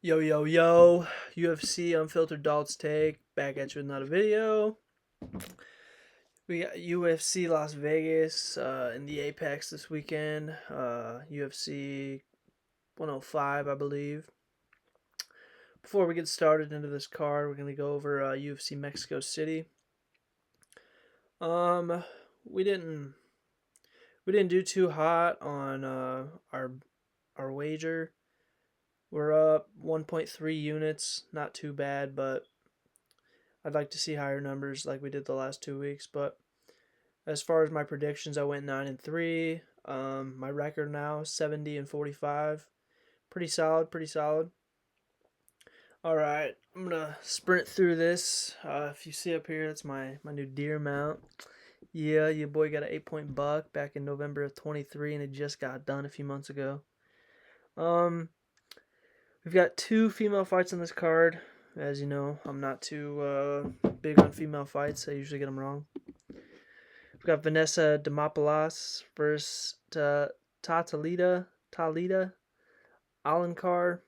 Yo, yo, yo, UFC Unfiltered Adults Take, back at you with another video. We got UFC Las Vegas in the Apex this weekend, UFC 105, I believe. Before we get started into this card, we're going to go over UFC Mexico City. Um, we didn't we didn't do too hot on our wager. We're up 1.3 units, not too bad, but I'd like to see higher numbers like we did the last 2 weeks. But as far as my predictions, I went 9-3. My record now 70-45. Pretty solid, pretty solid. All right, I'm gonna sprint through this. If you see up here, that's my new deer mount. Yeah, your boy got an 8-point buck back in November of 23, and it just got done a few months ago. Um, we've got two female fights on this card. As you know, I'm not too big on female fights. I usually get them wrong. We've got Vanessa Demopoulos versus Talita Alencar.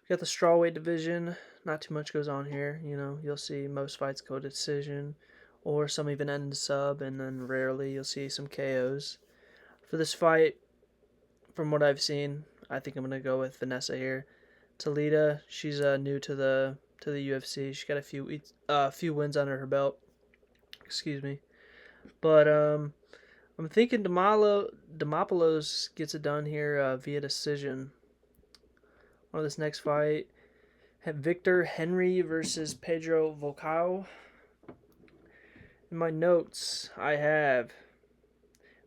We got the strawweight division. Not too much goes on here. You know, you'll see most fights go to decision, or some even end in sub, and then rarely you'll see some KOs. For this fight, from what I've seen, I think I'm gonna go with Vanessa here. Talita, she's new to the UFC. She's got a few wins under her belt. Excuse me. But I'm thinking Demopoulos gets it done here via decision. On this next fight, have Victor Henry versus Pedro Volcao. In my notes, I have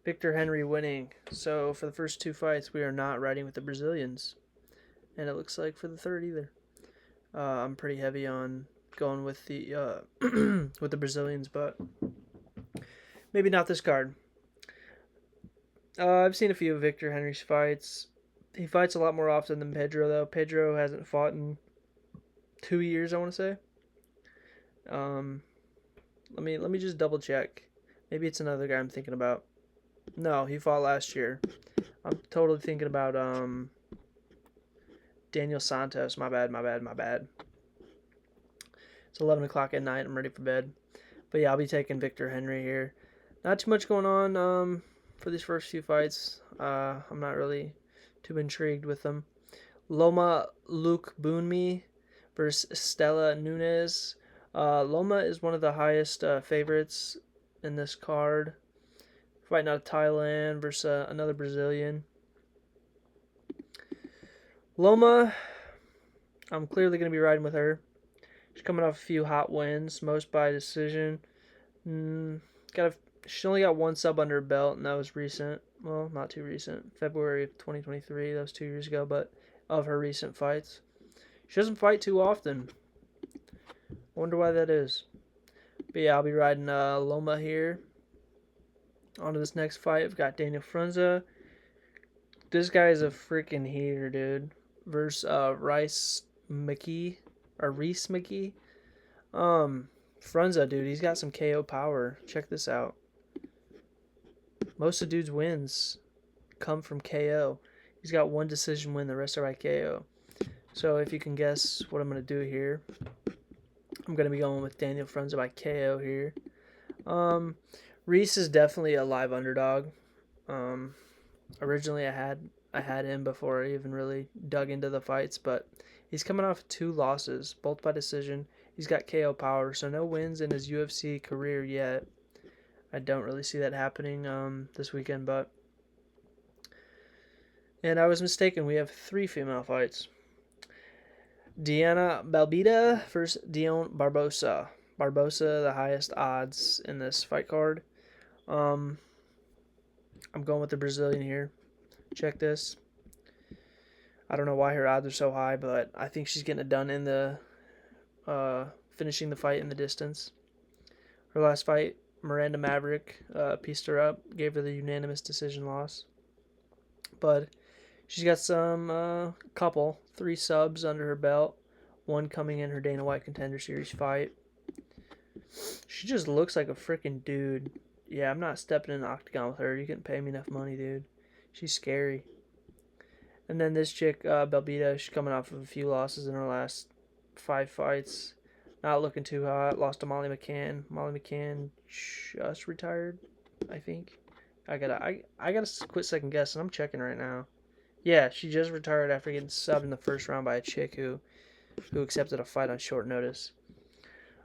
Victor Henry winning. So for the first two fights, we are not riding with the Brazilians, and it looks like for the third either. I'm pretty heavy on going with the with the Brazilians, but maybe not this card. I've seen a few of Victor Henry's fights. He fights a lot more often than Pedro, though. Pedro hasn't fought in 2 years, I want to say. Um, let me just double check. Maybe it's another guy I'm thinking about. No, he fought last year. I'm totally thinking about Daniel Santos. My bad. It's 11 o'clock at night. I'm ready for bed. But yeah, I'll be taking Victor Henry here. Not too much going on for these first few fights. I'm not really too intrigued with them. Loma Luke Boonmi versus Stella Nunez. Loma is one of the highest favorites in this card. Fighting out of Thailand versus another Brazilian. Loma, I'm clearly going to be riding with her. She's coming off a few hot wins, most by decision. She only got one sub under her belt, and that was recent. Well, not too recent. February of 2023. That was 2 years ago, but of her recent fights. She doesn't fight too often. I wonder why that is. But yeah, I'll be riding Loma here. On to this next fight, we've got Daniel Frunza. This guy is a freaking heater, dude. Versus Reese McKee. Frunza, dude, he's got some KO power. Check this out. Most of dude's wins come from KO. He's got one decision win, the rest are by KO. So if you can guess what I'm going to do here, I'm going to be going with Daniel Frunza by KO here. Reese is definitely a live underdog. Originally I had him before I even really dug into the fights, but he's coming off 2 losses, both by decision. He's got KO power, so no wins in his UFC career yet. I don't really see that happening this weekend, and I was mistaken. We have 3 female fights. Diana Belbita versus Dion Barbosa. Barbosa, the highest odds in this fight card. I'm going with the Brazilian here. Check this. I don't know why her odds are so high, but I think she's getting it done in the finishing the fight in the distance. Her last fight, Miranda Maverick pieced her up, gave her the unanimous decision loss. But she's got some 3 subs under her belt, one coming in her Dana White Contender Series fight. She just looks like a freaking dude. Yeah, I'm not stepping in the octagon with her. You couldn't pay me enough money, dude. She's scary. And then this chick, Belbita, she's coming off of a few losses in her last 5 fights. Not looking too hot. Lost to Molly McCann. Molly McCann just retired, I think. I gotta quit second guessing. I'm checking right now. Yeah, she just retired after getting subbed in the first round by a chick who accepted a fight on short notice.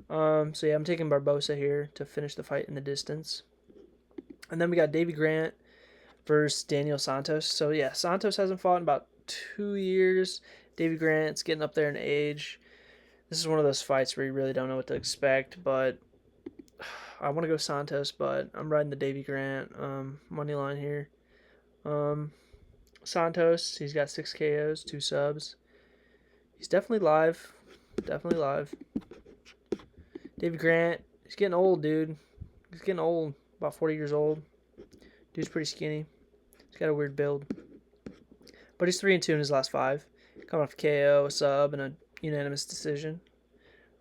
So yeah, I'm taking Barbosa here to finish the fight in the distance. And then we got Davy Grant versus Daniel Santos. So yeah, Santos hasn't fought in about 2 years. Davy Grant's getting up there in age. This is one of those fights where you really don't know what to expect, but I want to go Santos, but I'm riding the Davy Grant money line here. Santos, he's got 6 KOs, 2 subs. He's definitely live. Definitely live. Davy Grant, he's getting old, dude. He's getting old. About 40 years old. Dude's pretty skinny. He's got a weird build. But he's 3-2 in his last 5. Coming off a KO, a sub, and a unanimous decision.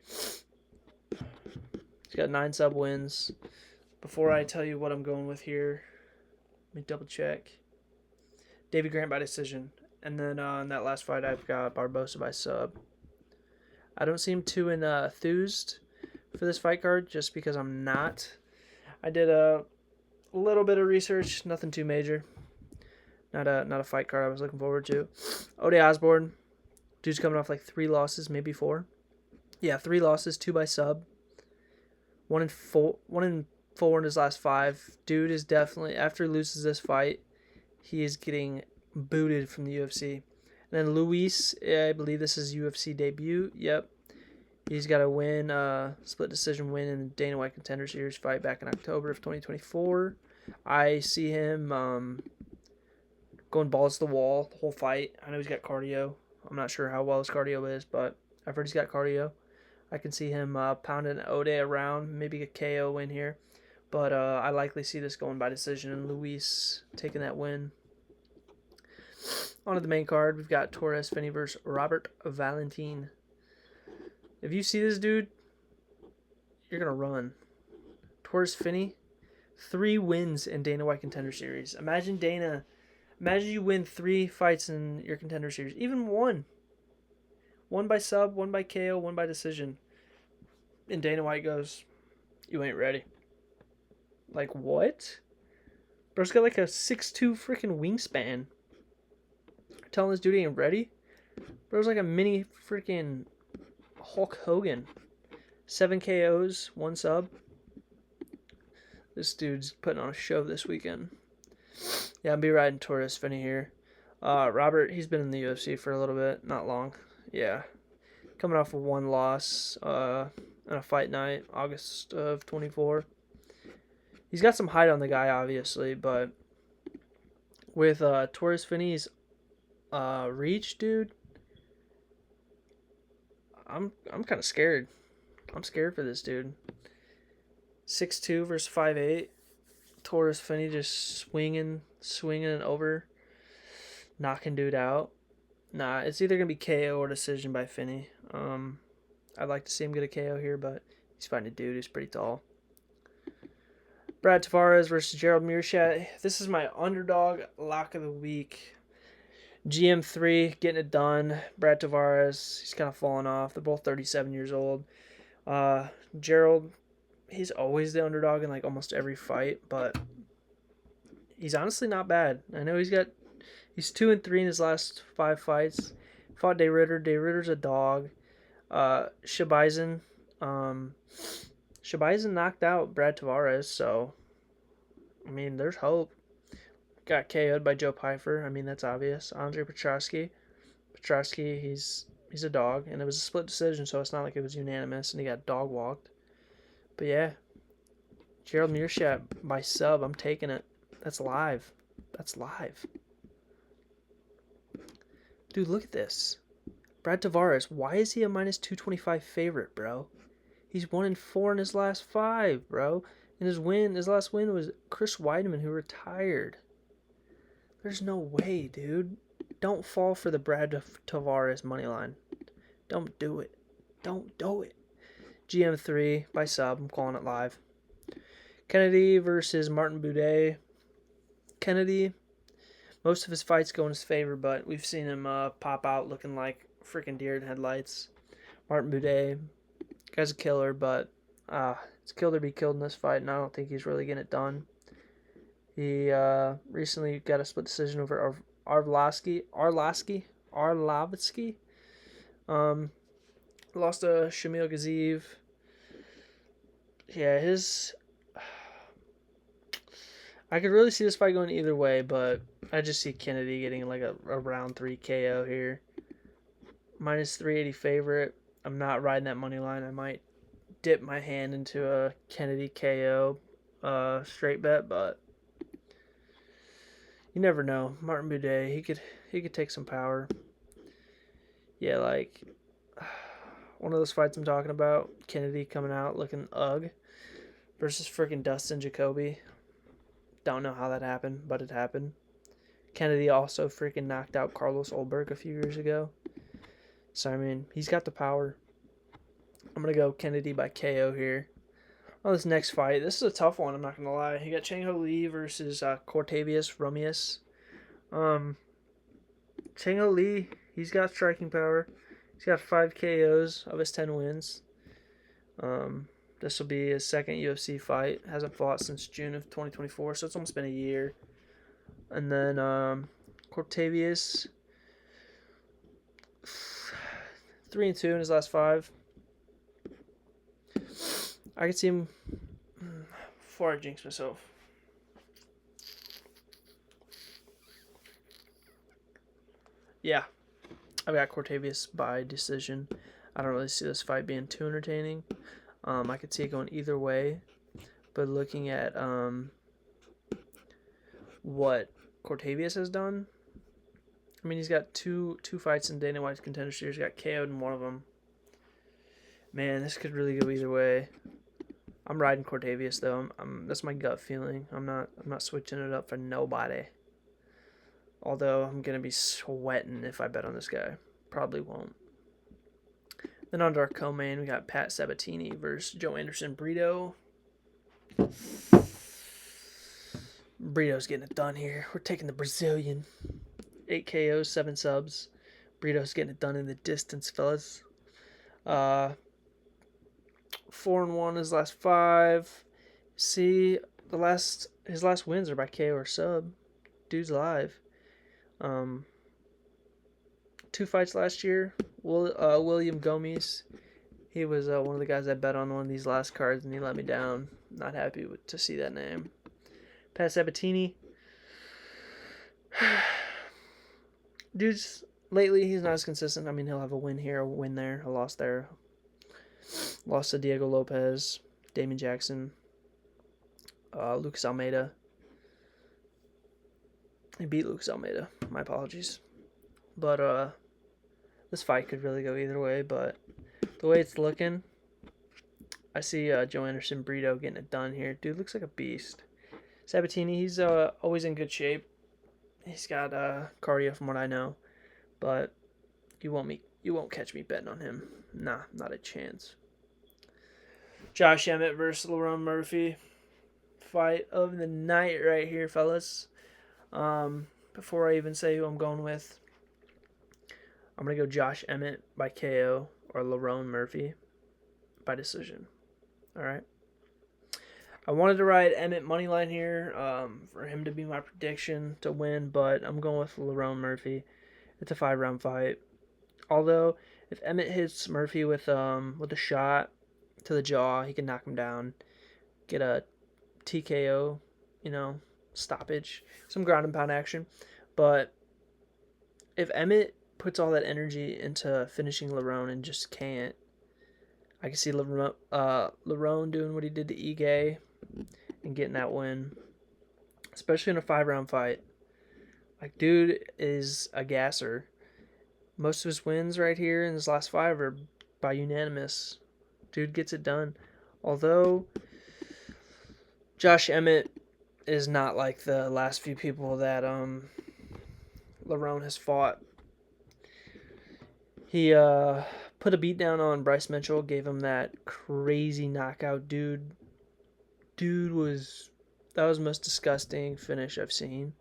He's got 9 sub wins. Before I tell you what I'm going with here, let me double check. Davy Grant by decision. And then in that last fight, I've got Barbosa by sub. I don't seem too enthused for this fight card just because I'm not. I did a little bit of research, nothing too major. Not a fight card I was looking forward to. Ode Osborne, dude's coming off like 3 losses, maybe 4. Yeah, 3 losses, 2 by sub. 1 in 4 in his last 5. Dude is definitely, after he loses this fight, he is getting booted from the UFC. And then Luis, I believe this is UFC debut. Yep. He's got a win, split decision win in the Dana White Contender Series fight back in October of 2024. I see him going balls to the wall the whole fight. I know he's got cardio. I'm not sure how well his cardio is, but I've heard he's got cardio. I can see him pounding Ode around, maybe a KO win here. But I likely see this going by decision and Luis taking that win. On to the main card, we've got Torres Finney versus Robert Valentin. If you see this dude, you're going to run. Torres Finney, 3 wins in Dana White Contender Series. Imagine you win 3 fights in your Contender Series. Even 1. 1 by sub, 1 by KO, 1 by decision. And Dana White goes, you ain't ready. Like, what? Bro's got like a 6'2" freaking wingspan. Telling this dude he ain't ready? Bro's like a mini freaking Hulk Hogan. 7 KOs, 1 sub. This dude's putting on a show this weekend. Yeah, I'll be riding Torres Finney here. Robert, he's been in the UFC for a little bit. Not long. Yeah. Coming off of 1 loss on a fight night, August of 24. He's got some height on the guy, obviously, but with Torres Finney's reach, dude, I'm kind of scared. I'm scared for this dude. 6'2" versus 5'8". Torres Finney just swinging and over, knocking dude out. Nah, it's either gonna be KO or decision by Finney. I'd like to see him get a KO here, but he's fighting a dude who's pretty tall. Brad Tavares versus Gerald Meerschaert. This is my underdog lock of the week. GM3 getting it done. Brad Tavares, he's kind of falling off. They're both 37 years old. Gerald, he's always the underdog in like almost every fight, but he's honestly not bad. I know he's 2-3 in his last 5 fights. Fought Day Ritter. Day Ritter's a dog. Shabaizen knocked out Brad Tavares, so I mean, there's hope. Got KO'd by Joe Pyfer. I mean, that's obvious. Andre Petrosky, he's a dog, and it was a split decision, so it's not like it was unanimous, and he got dog walked. But yeah, Gerald Meerschaert by sub. I'm taking it. That's live. Dude, look at this. Brad Tavares, why is he a -225 favorite, bro? He's 1-4 in his last 5, bro. And his last win was Chris Weidman, who retired. There's no way, dude. Don't fall for the Brad Tavares money line. Don't do it. Don't do it. GM3 by sub. I'm calling it live. Kennedy versus Martin Buday. Kennedy, Most of his fights go in his favor, but we've seen him pop out looking like freaking deer in headlights. Martin Buday, guy's a killer, but it's killed or be killed in this fight, and I don't think he's really getting it done. He recently got a split decision over Arlovsky. Lost to Shamil Gaziv. Yeah, I could really see this fight going either way, but I just see Kennedy getting like a round 3 KO here. Minus 380 favorite. I'm not riding that money line. I might dip my hand into a Kennedy KO straight bet, but you never know. Martin Buday, he could take some power. Yeah, like one of those fights I'm talking about. Kennedy coming out looking ugh versus freaking Dustin Jacoby. Don't know how that happened, but it happened. Kennedy also freaking knocked out Carlos Ulberg a few years ago. So, I mean, he's got the power. I'm going to go Kennedy by KO here. Oh, this next fight. This is a tough one, I'm not going to lie. You got Chang Ho Lee versus Cortavius Romius. Chang Ho Lee, he's got striking power. He's got 5 KOs of his 10 wins. This will be his second UFC fight. Hasn't fought since June of 2024, so it's almost been a year. And then Cortavius, 3-2 in his last 5. I could see him before I jinx myself. Yeah, I've got Cortavius by decision. I don't really see this fight being too entertaining. I could see it going either way, but looking at what Cortavius has done, I mean, he's got two fights in Dana White's Contender Series. He got KO'd in one of them. Man, this could really go either way. I'm riding Cortavius though. That's my gut feeling. I'm not switching it up for nobody. Although I'm gonna be sweating if I bet on this guy. Probably won't. Then on to our co-main, we got Pat Sabatini versus Joe Anderson Brito. Brito's getting it done here. We're taking the Brazilian. 8 KOs, 7 subs. Brito's getting it done in the distance, fellas. 4-1 his last 5. See, his last wins are by KO or sub. Dude's live. 2 fights last year. William Gomes. He was one of the guys I bet on one of these last cards, and he let me down. Not happy to see that name. Pat Sabatini. Dude's lately he's not as consistent. I mean, he'll have a win here, a win there, a loss there. Lost to Diego Lopez, Damian Jackson, Lucas Almeida. He beat Lucas Almeida. My apologies. But this fight could really go either way. But the way it's looking, I see Joe Anderson Brito getting it done here. Dude looks like a beast. Sabatini, he's always in good shape. He's got cardio from what I know, but you won't catch me betting on him. Nah, not a chance. Josh Emmett versus Lerone Murphy. Fight of the night right here, fellas. Before I even say who I'm going with, I'm going to go Josh Emmett by KO or Lerone Murphy by decision. All right. I wanted to ride Emmett moneyline here for him to be my prediction to win, but I'm going with Lerone Murphy. It's a 5-round fight. Although, if Emmett hits Murphy with a shot to the jaw, he can knock him down, get a TKO, stoppage, some ground and pound action. But if Emmett puts all that energy into finishing Lerone and just can't, I can see Lerone doing what he did to Ige and getting that win, especially in a 5-round fight. Like, dude is a gasser. Most of his wins right here in his last 5 are by unanimous. Dude gets it done. Although Josh Emmett is not like the last few people that Lerone has fought. He put a beat down on Bryce Mitchell, gave him that crazy knockout, dude. That was the most disgusting finish I've seen.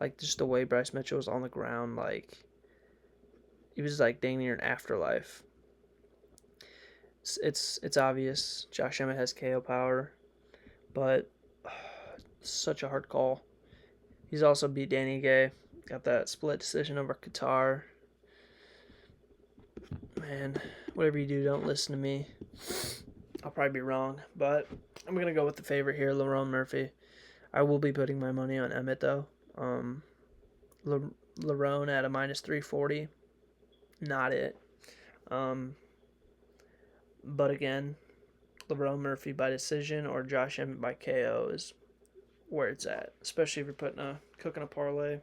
Like, just the way Bryce Mitchell was on the ground, like, he was, like, dang near an afterlife. It's obvious Josh Emmett has KO power, but such a hard call. He's also beat Danny Gay. Got that split decision over Qatar. Man, whatever you do, don't listen to me. I'll probably be wrong, but I'm going to go with the favorite here, Lerone Murphy. I will be putting my money on Emmett, though. Lerone at a minus 340. Not it. But again, Lerone Murphy by decision or Josh Emmett by KO is where it's at, especially if you're cooking a parlay.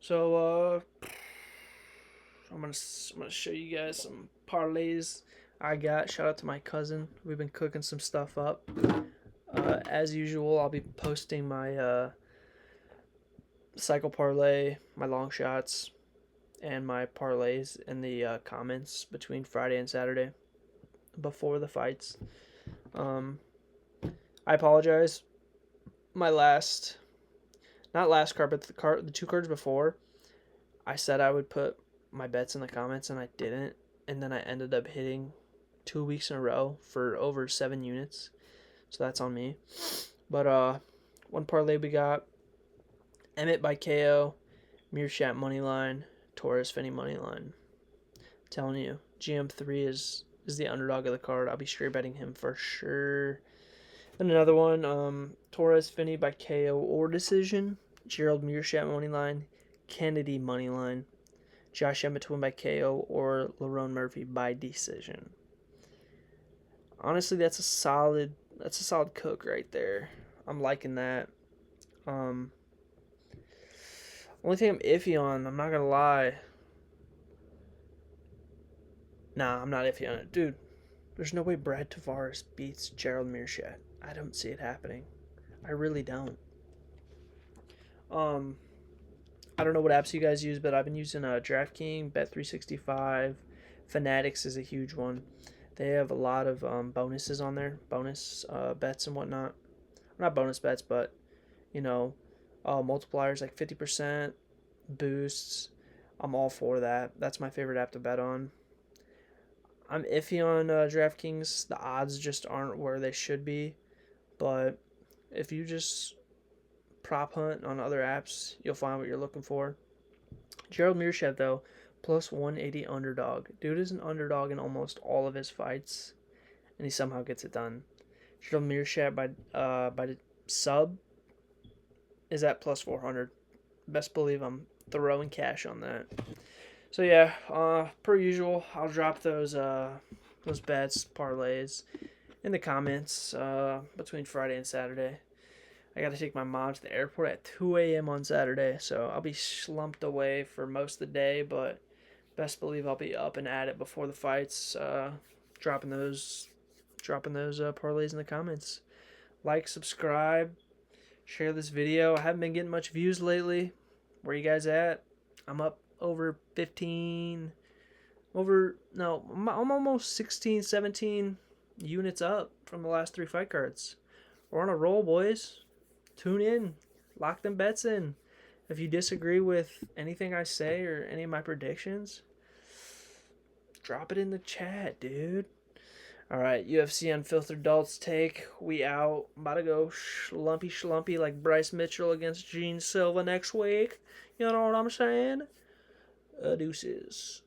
So I'm gonna show you guys some parlays I got. Shout out to my cousin. We've been cooking some stuff up. As usual, I'll be posting my cycle parlay, my long shots, and my parlays in the comments between Friday and Saturday before the fights. I apologize. My not last card, but the 2 cards before, I said I would put my bets in the comments and I didn't, and then I ended up hitting 2 weeks in a row for over 7 units, so that's on me. But one parlay we got: Emmett by KO, Meerschaert money line, Torres Finney money line. I'm telling you, GM3 is the underdog of the card. I'll be straight betting him for sure. And another one, Torres Finney by KO or decision, Gerald Meerschaert money line, Kennedy money line, Josh Emmett to win by KO or Lerone Murphy by decision. Honestly, that's a solid cook right there. I'm liking that. Only thing I'm iffy on, I'm not gonna lie. Nah, I'm not iffy on it, dude. There's no way Brad Tavares beats Gerald Meerschaert. I don't see it happening. I really don't. I don't know what apps you guys use, but I've been using DraftKings, Bet365. Fanatics is a huge one. They have a lot of bonuses on there, bonus bets and whatnot. Not bonus bets, but multipliers like 50%, boosts. I'm all for that. That's my favorite app to bet on. I'm iffy on DraftKings. The odds just aren't where they should be. But if you just prop hunt on other apps, you'll find what you're looking for. Gerald Meerschaert, though, plus 180 underdog. Dude is an underdog in almost all of his fights, and he somehow gets it done. Gerald Meerschaert by the sub is at plus 400. Best believe I'm throwing cash on that. So yeah, per usual, I'll drop those bets, parlays, in the comments between Friday and Saturday. I got to take my mom to the airport at 2 a.m. on Saturday, so I'll be slumped away for most of the day, but best believe I'll be up and at it before the fights, dropping those parlays in the comments. Like, subscribe, share this video. I haven't been getting much views lately. Where you guys at? I'm up over 15, I'm almost 16, 17 units up from the last 3 fight cards. We're on a roll, boys. Tune in. Lock them bets in. If you disagree with anything I say or any of my predictions, drop it in the chat, dude. All right, UFC Unfiltered Adults take. We out. I'm about to go schlumpy like Bryce Mitchell against Gene Silva next week. You know what I'm saying? Deuces.